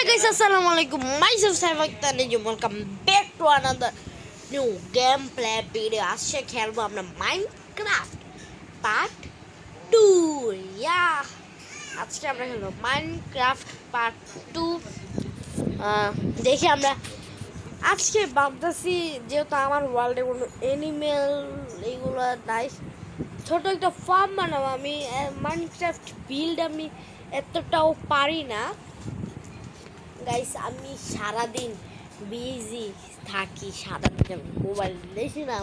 guys, assalamualaikum. Myself Saivaktan and welcome back to another new gameplay video. আজকে খেলবো আমরা Minecraft part 2। আজকে আমরা খেলবো মাইনক্রাফট পার্ট 2। দেখি আমরা আজকে ভাবতেছি যেহেতু আমার ওয়ার্ল্ডে কোনো এনিমেল এইগুলো নাই, ছোট একটা ফার্ম বানাবো। আমি মাইনক্রাফট বিল্ড আমি এতটাও পারি না গাইস। আমি সারাদিন বিজি থাকি, সারাদিন মোবাইল দেখি না।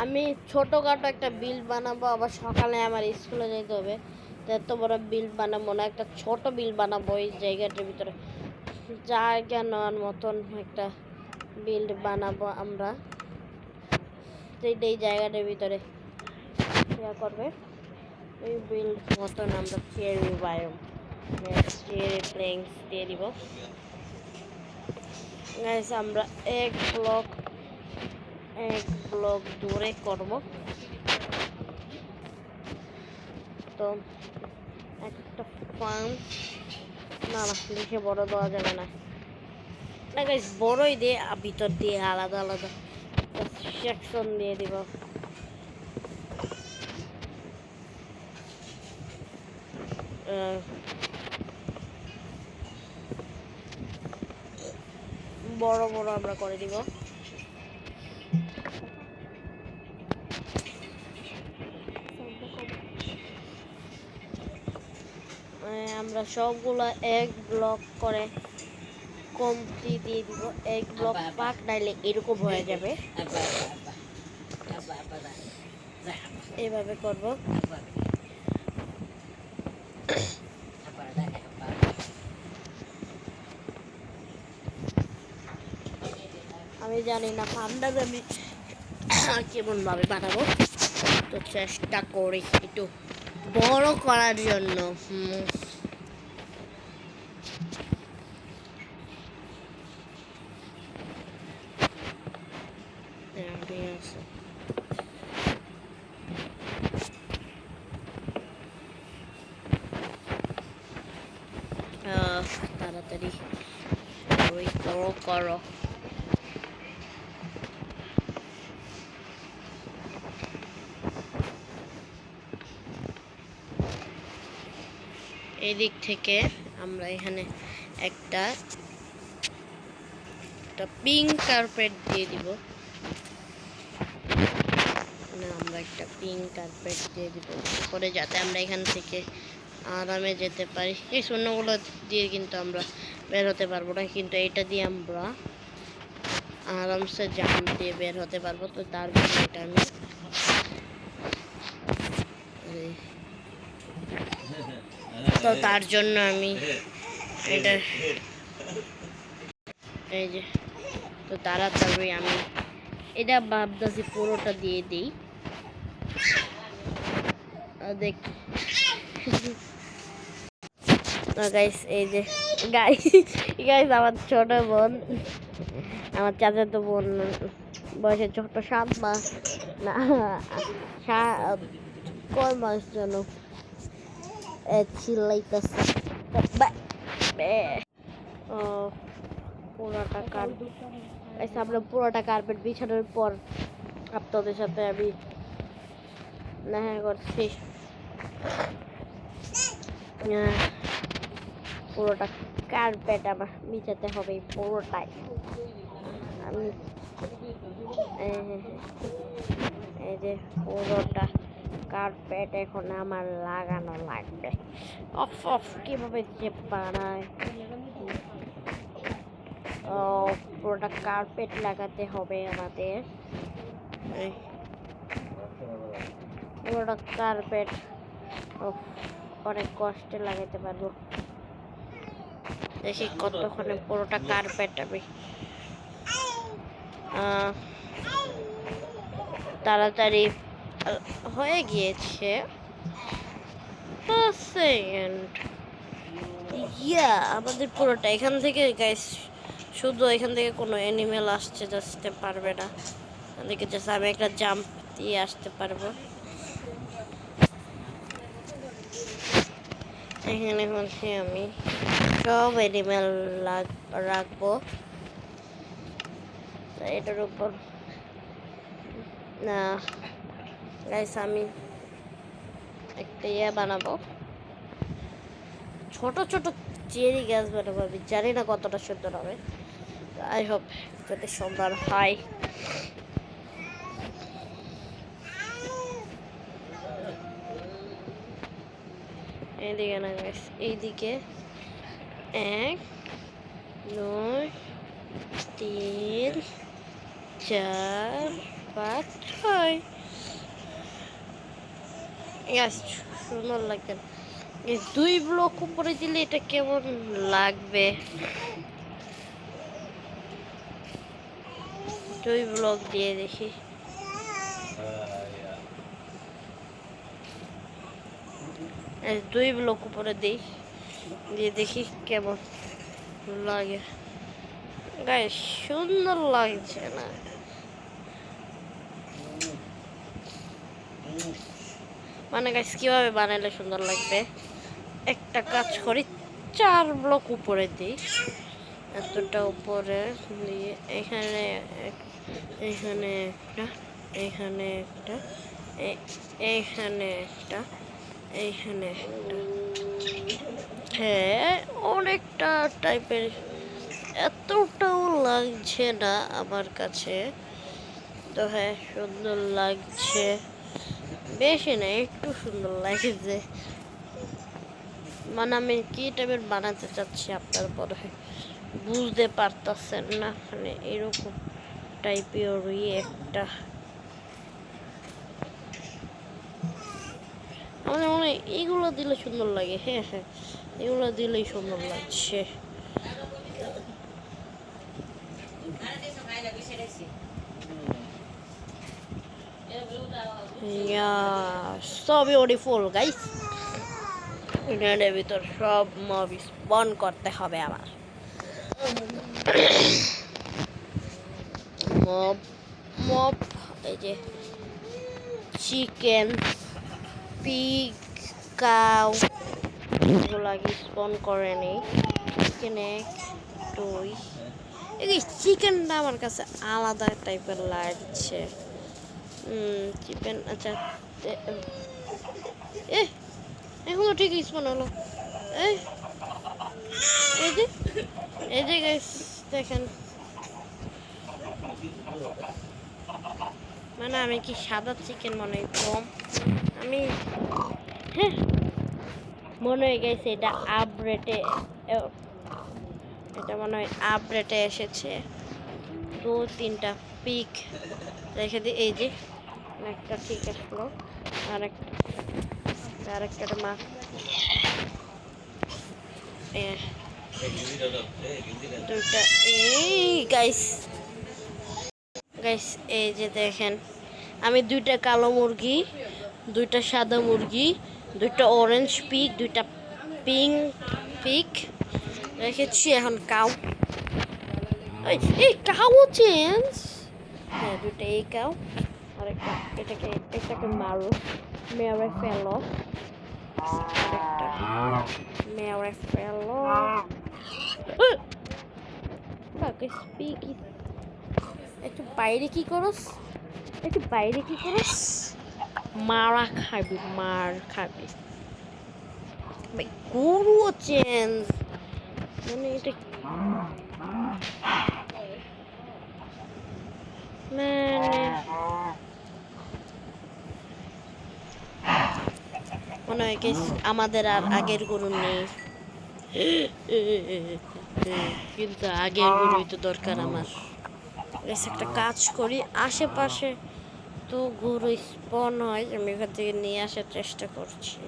আমি ছোটোখাটো একটা বিল্ড বানাবো, আবার সকালে আমার স্কুলে যেতে হবে, তো এত বড় বিল্ড বানাবো না, একটা ছোট বিল্ড বানাবো। এই জায়গাটার ভিতরে জায়গা নেওয়ার মতন একটা বিল্ড বানাবো আমরা, এই জায়গাটার ভিতরে ইয়া করবে এই বিল্ড মতন আমরা চেরি বায়োম চেরি প্লেইংস দিয়ে দিব গাইস। আমরা এক ব্লক দূরে করব, তো একটা ফার্ম না লিখে বড় দেওয়া যাবে না গাইস, বড়ই দিয়ে ভিতর দিয়ে আলাদা আলাদা সেকশন দিয়ে দিব। বড় বড় আমরা করে দিব। আমরা সবগুলা এক ব্লক করে কমতি দিয়ে দিব। এক ব্লক পাক নাইলে এরকম হয়ে যাবে, এভাবে করব। আমি জানি না ফার্মটা আমি কেমন ভাবে বানাবো, তো চেষ্টা করি একটু বড় করার জন্য। তাড়াতাড়ি করো। এদিক থেকে আমরা এখানে একটা পিঙ্ক কার্পেট দিয়ে দিব। আমরা একটা পিঙ্ক কার্পেট দিয়ে দিব করে, যাতে আমরা এখান থেকে আরামে যেতে পারি। এই শূন্যগুলো দিয়ে কিন্তু আমরা বের হতে পারবো না, কিন্তু এটা দিয়ে আমরা আরামসে জাম্প দিয়ে বের হতে পারবো। তো তার জন্য এটা আমি এটা এই যে, তো তাড়াতাড়ি আমি এটা ভাবতেছি পুরোটা দিয়ে দিই। দেখ গাইস, এই যে গাইস আমার ছোট বোন, আমার চাচাতো বোন বয়সে ছোট 7 মাস না কয় মাস যেন চিল্লাইতেছে। পুরোটা কার্পেট বিছানোর পর আপনাদের সাথে আমি দেখা করছি। পুরোটা কার্পেট আমার বিছাতে হবে, পুরোটাই। আমি এই যে পুরোটা কার্পেট এখন আমার লাগানো লাগবে। অফ কিভাবে যে বানায়, পুরোটা কার্পেট লাগাতে হবে আমাদের। পুরোটা কার্পেট অনেক কষ্টে লাগাতে পারবো। দেখি কতক্ষণে পুরোটা কার্পেট আমি তাড়াতাড়ি হয়ে গিয়েছে। আমাদের পুরোটা এখান থেকে গাইস, শুধু এখান থেকে কোনো অ্যানিমেল আসতে পারবে না। এদিকে জাস্ট আমি একটা জাম্প দিয়ে আসতে পারবো। এখানে হচ্ছে আমি সব অ্যানিমেল রাখবো। এটার উপর না গাইস আমি একটা বানাবো, ছোট ছোট চেরি গাছ বানাবো। আমি জানি না কতটা সুন্দর হবে, আই হোপ যাতে সুন্দর হয়। এইদিকে না গাইস, এইদিকে 1 2 3 4 5 6 সুন্দর লাগবে। 2 ব্লক উপরে দিলে এটা কেমন লাগবে? 2 ব্লক দিয়ে দেখি। দুই ব্লক উপরে দিই, দিয়ে দেখি কেমন লাগে। গাইস সুন্দর লাগছে না? মানে গাইস কিভাবে বানালে সুন্দর লাগবে? একটা কাজ করি, 4 ব্লক উপরে দিই, এতটা উপরে দিয়ে এখানে এখানে একটা, এখানে একটা, এইখানে একটা, এইখানে একটা। হ্যাঁ অনেকটা টাইপের, এতটাও লাগছে না আমার কাছে তো। হ্যাঁ সুন্দর লাগছে, বেশি না একটু সুন্দর লাগছে। মানে আমি কি টাইপের বানাতে চাচ্ছি আপনার মনে হয় বুঝতে পারতেছেন না। মানে এরকম টাইপেরই একটা, আমাদের মনে হয় এইগুলো দিলে সুন্দর লাগে। হ্যাঁ হ্যাঁ এগুলো দিলেই সুন্দর লাগছে। So beautiful guys, এটার ভিতর সব মব স্পন করতে হবে আমার। মব মব এই যে চিকেন, পিগ, কাউ এগুলো আগে স্পন করে নেই। চিকেন 1 2, এই চিকেনটা আমার কাছে আলাদা টাইপের লাগছে। চিকেন আচ্ছা এখনো ঠিক স্পন হলো। এই যে গাইস দেখেন, মানে আমি কি সাদা চিকেন মনে হয় কম, আমি হ্যাঁ মনে হয়ে গেছে এটা আপডেটে, এটা মনে হয় আপডেটে এসেছে। 2-3টা পিক রেখে দিই। এই যে একটা ঠিক আসলো, আরেকটা মা দুটা। এই গাইস এই যে দেখেন, আমি 2টা কালো মুরগি, 2টা সাদা মুরগি, 2টা অরেঞ্জ পিক, 2টা পিঙ্ক পিক রেখেছি। এখন কাউ, এই কাউ চেঞ্জ, হ্যাঁ 2টা এই কাউ, আরেকটা এটাকে মারো, মেরে ফেলো, আরেকটা মেরে ফেলো। একটু বাইরে কি করস, মারা খাবি, মার খাবি ভাই। গরুও চেঞ্জ, মানে এটা মনে হয় কি আমাদের আর আগের গরু নেই, কিন্তু আগের গরুই তো দরকার আমার। একটা কাজ করি, আশেপাশে তো গরু স্পন হয়, আমি এখান থেকে নিয়ে আসার চেষ্টা করছি।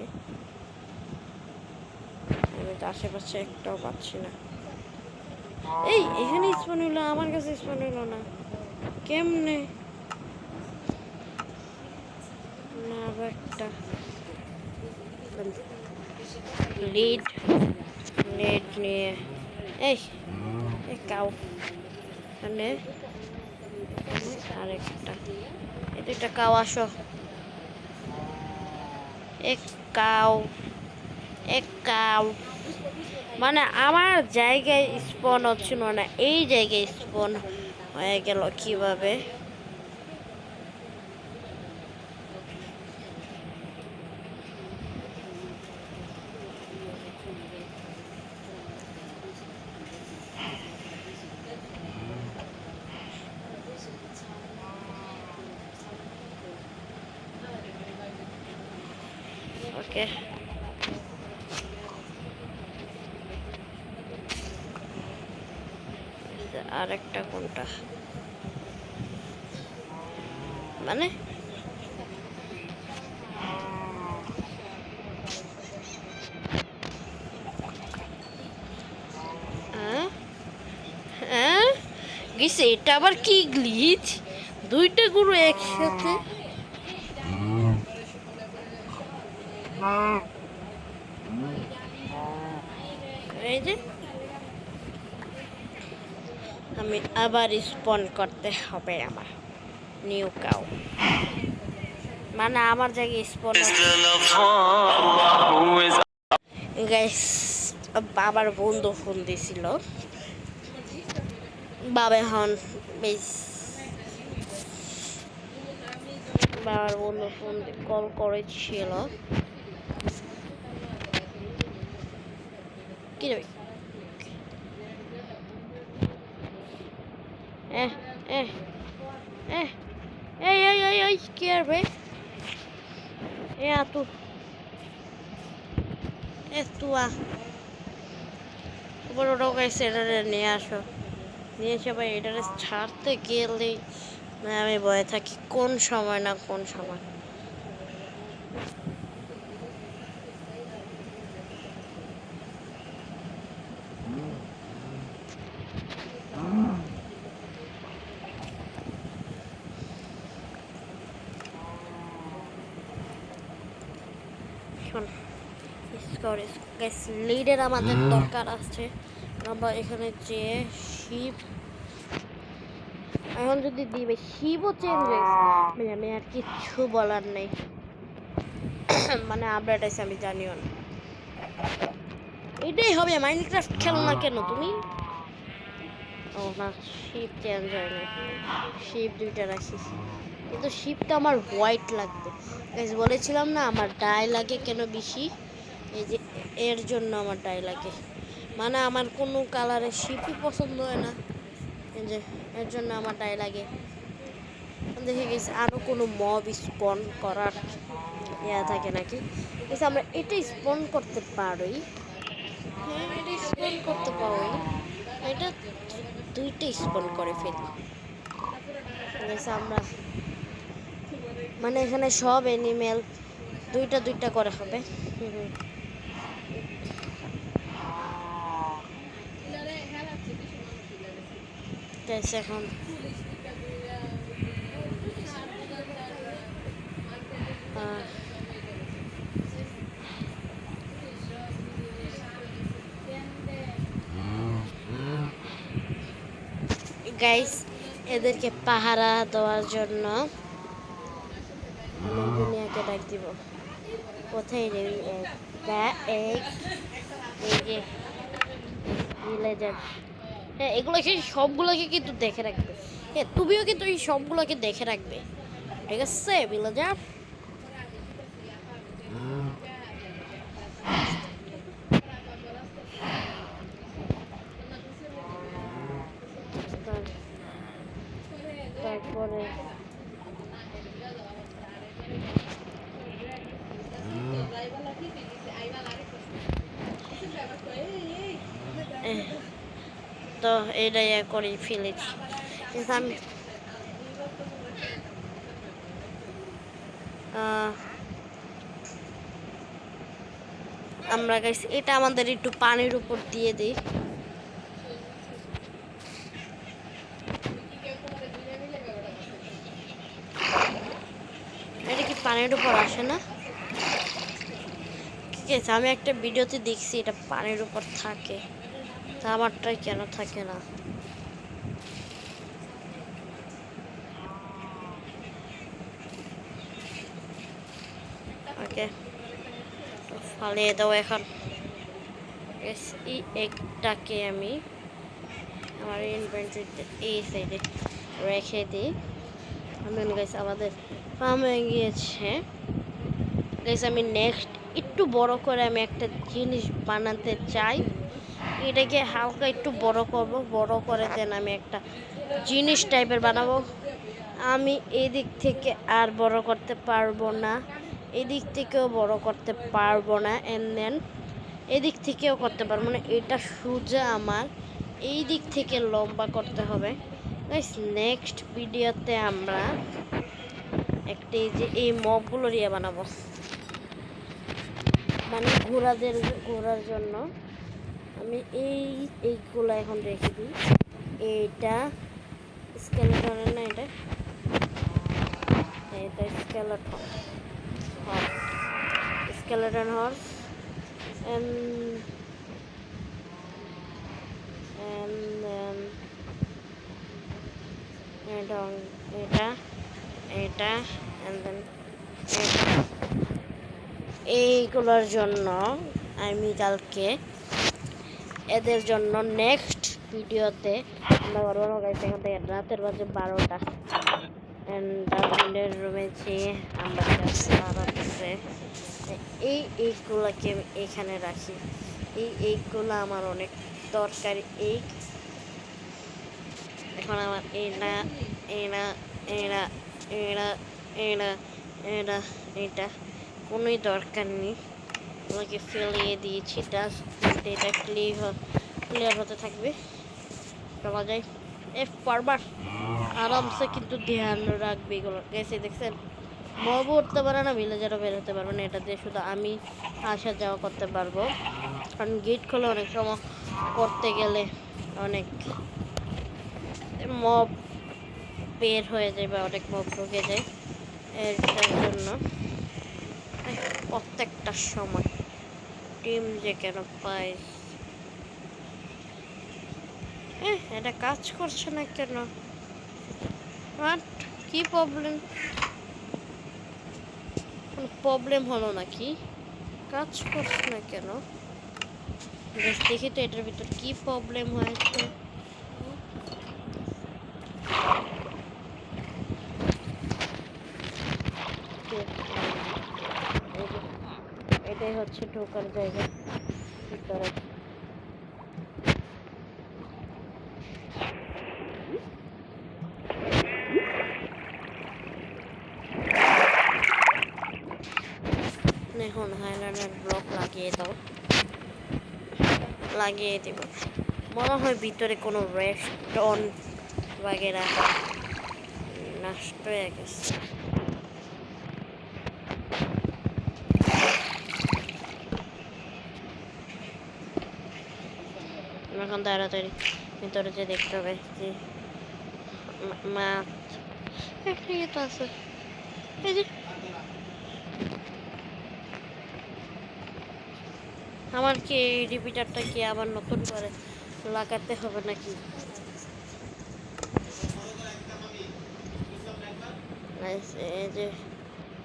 আমি তো আশেপাশে একটাও পাচ্ছি না। এই এখানে স্পন হলো, আমার কাছে স্পন হলো না কেমনে? না একটা লিড নিয়ে এই কাউ মানে আরেকটা, এই 2টা কাউ আসো, এক কাউ এক কাউ মানে আমার জায়গায় স্পন হচ্ছিল না, এই জায়গায় স্পন হয়ে গেল কিভাবে? ওকে, আরেকটা কোনটা মানে হ্যাঁ গেছে, এটা আবার কি গ্লিচ? দুইটা গরু একসাথে? এই যে আমি আবার স্পন করতে হবে আমার নিউ কাউ, মানে আমার জায়গায় স্পন। গাইস বাবার বন্ধু ফোন দিছিল, বাবা এখন বেশ বাবার বন্ধু ফোন কল করেছিল। কি রে এই কি আর ভাই tu তুয়া বড় গাইছে, এটা নিয়ে আসো, নিয়ে এসে ভাই এটা ছাড়তে গেলেই আমি ভয়ে থাকি কোন সময় না কোন সময়। লিডের আমাদের দরকার আছে, আমরা এখানে যে শিপ এখন যদি দিবে, শিপও চেঞ্জ হয়েছে, আমি আর কিচ্ছু বলার নেই, মানে আপডেট আছে আমি জানিও না, এটাই হবে। মাইনক্রাফট খেলো না কেন তুমি? ও না, শিপ চেঞ্জ হয় না, শিপ দুইটা রাখিস, কিন্তু শিপটা আমার হোয়াইট লাগবে। বলেছিলাম না আমার ডাই লাগে কেন বেশি, এই যে এর জন্য আমার ডাই লাগে, মানে আমার কোনো কালারের শিপই পছন্দ হয় না, এই যে এর জন্য আমার ডাই লাগে। দেখে গেছি আরও কোনো মব স্পন করার ইয়া থাকে নাকি, কিন্তু আমরা এটা স্পন করতে পারি। হ্যাঁ এটা স্পন করতে পারি, এটা দুইটা স্পন করে ফেলি। আমরা মানে এখানে সব অ্যানিমেল দুইটা দুইটা করে হবে। এখন গাইস এদেরকে পাহারা দেওয়ার জন্য আমি দুনিয়াকে ডাক দিব। কোথায় রে এই যে ভিলেজার, হ্যাঁ এগুলোকে সবগুলোকে কিন্তু দেখে রাখবে, হ্যাঁ তুমিও কিন্তু এই সবগুলোকে দেখে রাখবে, ঠিক আছে ভিলেজার? তারপরে তো এটাই করে ফেলেছি, আমি আমরা গাইস এটা আমাদের একটু পানির উপর দিয়ে দিই, এটা কি পানির উপর আসে না? ঠিক আছে, আমি একটা ভিডিওতে দেখছি এটা পানির উপর থাকে, তা আমারটাই কেন থাকে না? ওকে ফালিয়ে দাও এখন। এই এগটাকে আমি আমার ইনভেন্টরিতে এই সাইডে রেখে দিই। আমি গাইস আমাদের ফার্ম হয়ে গিয়েছে গাইস। আমি নেক্সট একটু বড় করে আমি একটা জিনিস বানাতে চাই। এটাকে হালকা একটু বড় করব, বড় করে দেন আমি একটা জিনিস টাইপের বানাবো। আমি এদিক থেকে আর বড় করতে পারবো না, এদিক থেকেও বড় করতে পারবো না, এন্ড দেন এদিক থেকেও করতে পারবো না। এটা সোজা আমার এই দিক থেকে লম্বা করতে হবে গাইস। নেক্সট ভিডিওতে আমরা একটা এই মগগুলো দিয়ে বানাবো, মানে ঘোরার জন্য। আমি এইগুলো এখন রেখে দিই। এইটা স্কেলেটনের না, এটা স্কেলেটন হর্স and then এটা and then এইগুলোর জন্য আমি কালকে এদের জন্য নেক্সট ভিডিওতে আমরা করবো গাইস। এখান থেকে রাতের বাজে 12টা ডাস্টবিনের রুমে যেয়ে আমরা এইগুলোকে আমি এখানে রাখি। এইগুলো আমার অনেক দরকারি। এখন আমার এটা কোনোই দরকার নেই, ওকে ফেলিয়ে দিয়েছি। এটা ক্লিয়ার হতে থাকবে। চলা যায় পারবার আরামসে, কিন্তু ধ্যান রাখবে এগুলো গেছে। দেখছেন মবও উঠতে পারে না, ভিলেজারও বের হতে পারবে না। এটা দিয়ে শুধু আমি আসা যাওয়া করতে পারবো, কারণ গেট খোলে অনেক সময় করতে গেলে অনেক মব বের হয়ে যায় বা অনেক মব ঢুকে যায়। এটার জন্য প্রত্যেকটা সময় টিম যে কেন পায়, এটা কাজ করছে না কেন? কি প্রবলেম হলো নাকি? কাজ করছে না কেন দেখি তো এটার ভিতর কি প্রবলেম হয়েছে। এটাই হচ্ছে ঢোকার জায়গা ভিতরে। এখন হাইলাইটার ব্লক লাগিয়ে দিব। মনে হয় ভিতরে কোনো রেস্টুরেন্ট বাগেরা নষ্ট হয়ে গেছে। এখন তাড়াতাড়ি ভিতরে যে দেখতে হবে যে মাছ একটা ইয়ে তো আছে। এই যে আমার কি এই রিপিটারটা কি আবার নতুন করে লাগাতে হবে নাকি? এই যে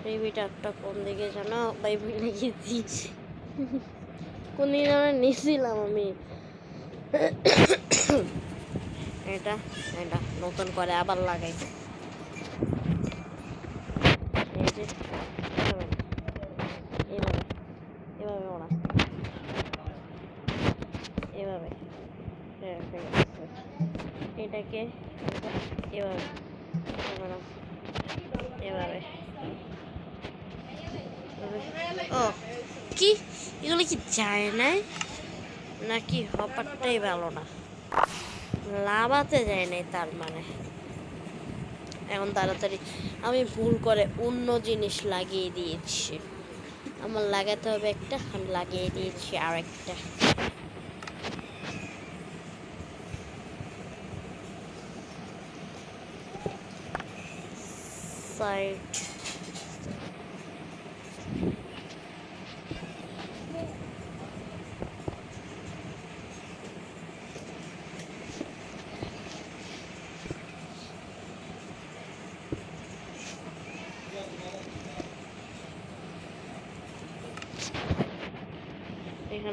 রিপিটারটা কোন দিকে জানো ভাই, ভুলে গেছি কোন দিকে যেন নিয়েছিলাম আমি। এটা নতুন করে আবার লাগাই। এই যে এভাবে ওরা এভাবে এটাকে এভাবে এভাবে। ও কি এগুলো কি যায় নাই নাকি? হপারটাই ভালো না, লাভাতে যায় নাই তার মানে। এখন তাড়াতাড়ি আমি ভুল করে অন্য জিনিস লাগিয়ে দিয়েছি। আমার লাগাতে হবে একটা, আমি লাগিয়ে দিয়েছি আরেকটা। সাইড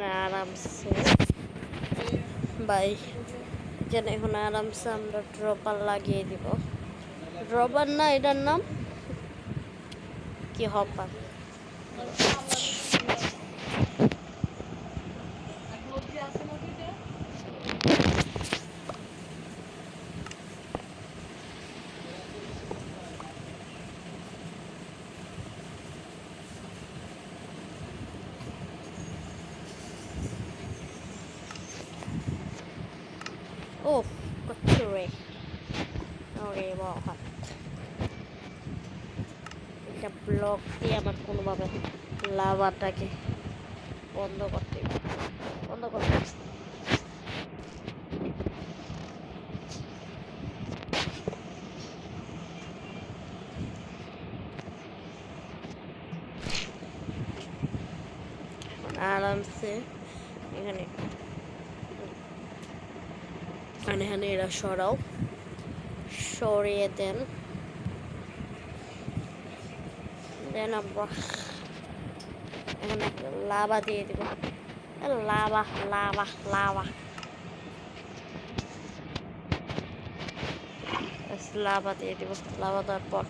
এখানে আরামসে বাই এখানে এখন আরামসে আমরা ড্রপার লাগিয়ে দিব। ড্রপার না, এটার নাম কি, হপার। ও কচ্ছু রে, ওরে বাবা, এটা ব্লক দিয়ে আমার কোনোভাবে লাভাটাকে বন্ধ করতে হবে। আরামসে এখানে এখানে এরা সরিয়ে দেন। আমরা এখানে লাভা দিয়ে দিব। লাভা লাভা লাভা লাভা দিয়ে দিব। লাভা দেওয়ার পর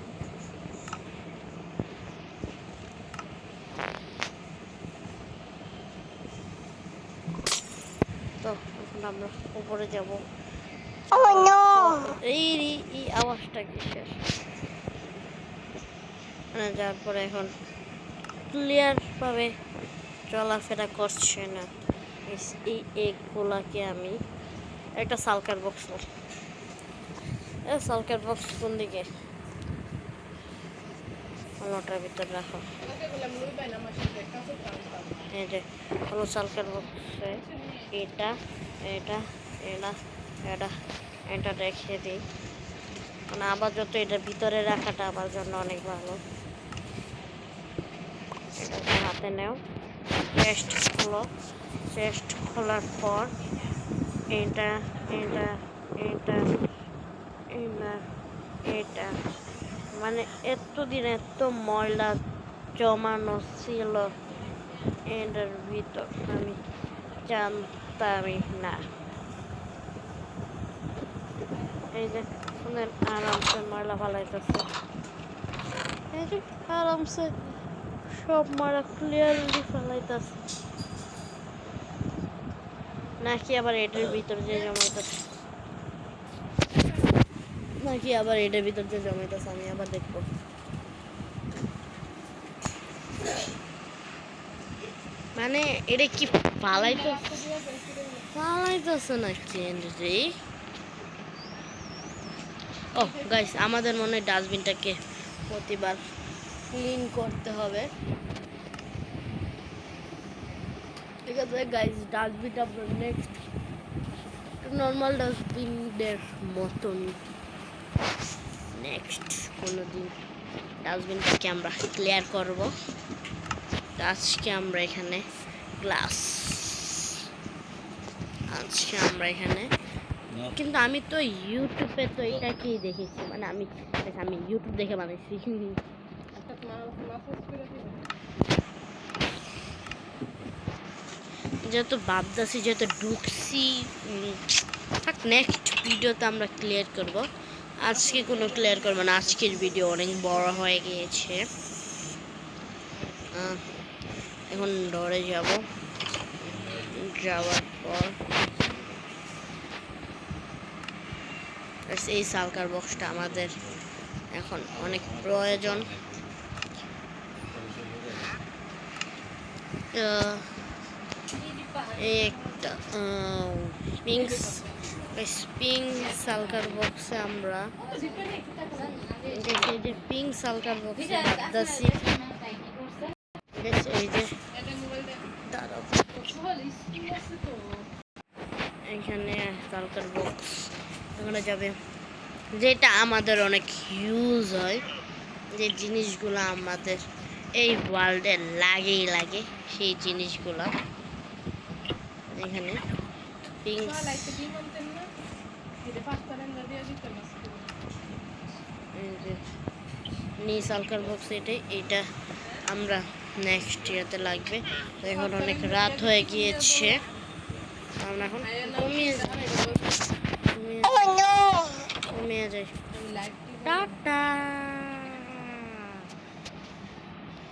তো এখন আমরা উপরে যাব। এই আওয়াজটা কিসের? যার পরে এখন ক্লিয়ার ভাবে চলাফেরা করছে না এই এগুলাকে আমি একটা সালকার বক্স, সালকার বক্স কোন দিকে? ওটার ভিতর রাখো। এই যে হলো সালকার বক্সে এটা এটা এটা এটা এটা রেখে দিই, মানে আবার যত এটা ভিতরে রাখাটা আমার জন্য অনেক ভালো। এটাকে হাতে নেও, চেস্ট খোলো। চেস্ট খোলার পর এটা এটা এটা এটা এটা মানে এতদিন এত ময়লা জমানো ছিল এটার ভিতর, আমি জানতামই না। এই যে আরামসে ময়লা ফালাইতেছে, এই যে আরামসে সব ময়লা ক্লিয়ারলি ফেলাইতেছে। নাকি আবার এটার ভিতর যে জমাইতেছে, আমি আবার দেখবো। মানে এটা কি ফালাইতেছে নাকি রে? ও গাইস, আমাদের মনে হয় ডাস্টবিনটাকে প্রতিবার ক্লিন করতে হবে। ঠিক আছে গাইস, ডাস্টবিনটা আমরা নেক্সট নর্মাল ডাস্টবিনের মতন নেক্সট কোনো দিন ডাস্টবিনটাকে আমরা ক্লিয়ার করব। আজকে আমরা এখানে কিন্তু আমি তো ইউটিউবে তো এটাকেই দেখেছি, মানে আমি ইউটিউব দেখে বানাইছি। যেহেতু ভাবতেছি, যেহেতু ঢুকছি, নেক্সট ভিডিওতে আমরা ক্লিয়ার করব। আজকে কোনো ক্লিয়ার করবো না, আজকের ভিডিও অনেক বড় হয়ে গিয়েছে। এখন ডরে যাওয়ার পর এই সালকার বক্সটা আমাদের এখন অনেক প্রয়োজন। একটা পিঙ্ক সালকার বক্সে আমরা পিঙ্ক সালকার বক্সে ভাবতেছি, এই যে এখানে সালকার বক্স এখানে যাবে, যেটা আমাদের অনেক ইউজ হয়, যে জিনিসগুলো আমাদের এই ওয়ার্ল্ডে লাগে সেই জিনিসগুলো এখানে পিঙ্ক নি সালকার বক্স। এটা আমরা নেক্সট ইয়ারতে লাগবে। এখন অনেক রাত হয়ে গিয়েছে, আমরা এখন ঘুমিয়ে ঘুমিয়ে যাই। টাটা।